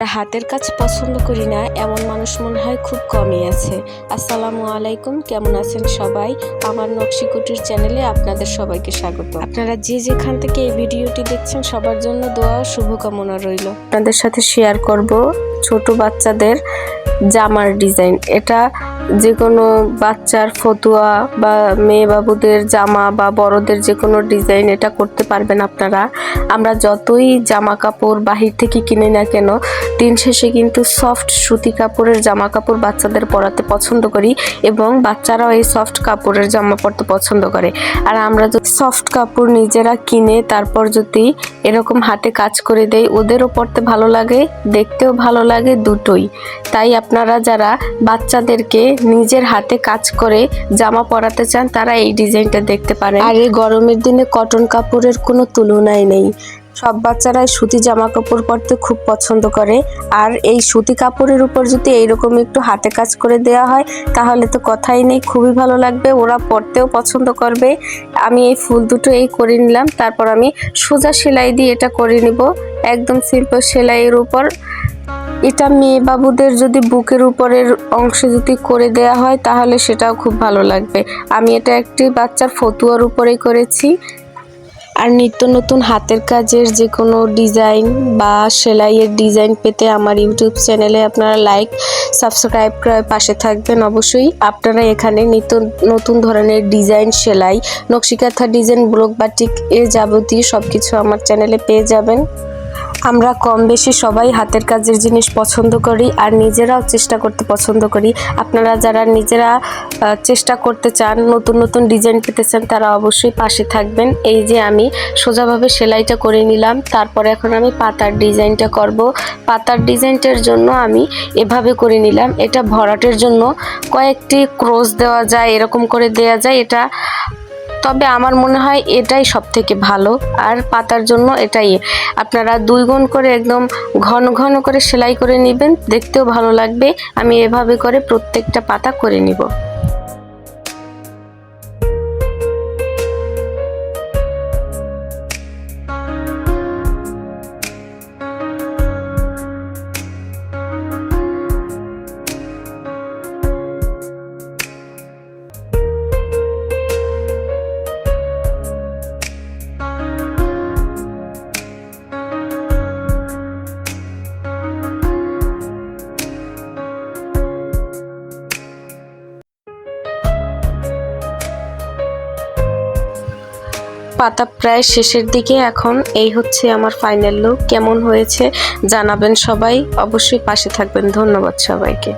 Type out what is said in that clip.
হাতের কাজ পছন্দ করি না এমন মানুষ মনে হয় খুব কমই আছে। আসসালামু আলাইকুম, কেমন আছেন সবাই? আমার নকশি কুটির চ্যানেলে আপনাদের সবাইকে স্বাগত। আপনারা যে যেখান থেকে এই ভিডিওটি দেখছেন সবার জন্য দোয়া ও শুভকামনা রইল। আপনাদের সাথে শেয়ার করব ছোট বাচ্চাদের জামার ডিজাইন। এটা যে কোনো বাচ্চার ফতুয়া বা মেয়ে বাবুদের জামা বা বড়দের যে কোনো ডিজাইন এটা করতে পারবেন আপনারা। আমরা যতই জামা কাপড় বাহির থেকে কিনে না কেন, দিন শেষে কিন্তু সফট সুতি কাপড়ের জামা কাপড় বাচ্চাদের পরাতে পছন্দ করি এবং বাচ্চারাও এই সফট কাপড়ের জামা পরতে পছন্দ করে। আর আমরা যদি সফট কাপড় নিজেরা কিনে তারপর যদি এরকম হাতে কাজ করে দেই, ওদেরও পরতে ভালো লাগে, দেখতেও ভালো লাগে, দুটোই। তাই আপনারা যারা বাচ্চাদেরকে নিজের হাতে কাজ করে জামা পরাতে চান তারা এই ডিজাইনটা দেখতে পারেন। আর এই গরমের দিনে কটন কাপড়ের কোনো তুলনাই নেই। সব বাচ্চারাই সুতি জামা কাপড় পরতে খুব পছন্দ করে। আর এই সুতি কাপড়ের উপর যদি এইরকম একটু হাতে কাজ করে দেওয়া হয় তাহলে তো কথাই নেই, খুবই ভালো লাগবে, ওরা পরতেও পছন্দ করবে। আমি এই ফুল দুটো এই করে নিলাম, তারপর আমি সোজা সেলাই দিয়ে এটা করে নিব, একদম সিম্পল সেলাইয়ের উপর। এটা মেয়ে বাবুদের যদি বুকের উপরের অংশে যদি করে দেয়া হয় তাহলে সেটাও খুব ভালো লাগবে। আমি এটা একটি বাচ্চার ফতুয়ার উপরেই করেছি। আর নিত্য নতুন হাতের কাজের যে কোনো ডিজাইন বা সেলাইয়ের ডিজাইন পেতে আমার ইউটিউব চ্যানেলে আপনারা লাইক সাবস্ক্রাইব করে পাশে থাকবেন অবশ্যই। আপনারা এখানে নিত্য নতুন ধরনের ডিজাইন, সেলাই, নকশিকাঁথা ডিজাইন, ব্লক বাটিক এর যাবতীয় সব কিছু আমার চ্যানেলে পেয়ে যাবেন। আমরা কম বেশি সবাই হাতের কাজের জিনিস পছন্দ করি আর নিজেরাও চেষ্টা করতে পছন্দ করি। আপনারা যারা নিজেরা চেষ্টা করতে চান, নতুন নতুন ডিজাইন পেতে চান, তারা অবশ্যই পাশে থাকবেন। এই যে আমি সোজাভাবে সেলাইটা করে নিলাম, তারপরে এখন আমি পাতার ডিজাইনটা করব। পাতার ডিজাইনটার জন্য আমি এভাবে করে নিলাম। এটা ভরাটের জন্য কয়েকটি ক্রস দেওয়া যায়, এরকম করে দেওয়া যায় এটা, তবে আমার মনে হয় এটাই সব থেকে ভালো। আর পাতার জন্য এটাই আপনারা 2 গুণ করে একদম ঘন ঘন করে সেলাই করে নেবেন, দেখতেও ভালো লাগবে। আমি এভাবে করে প্রত্যেকটা পাতা করে নিব। পাতা প্রায় শেষের দিকে, এখন এই হচ্ছে আমার ফাইনাল লুক। কেমন হয়েছে জানাবেন সবাই, অবশ্যই পাশে থাকবেন। ধন্যবাদ সবাইকে।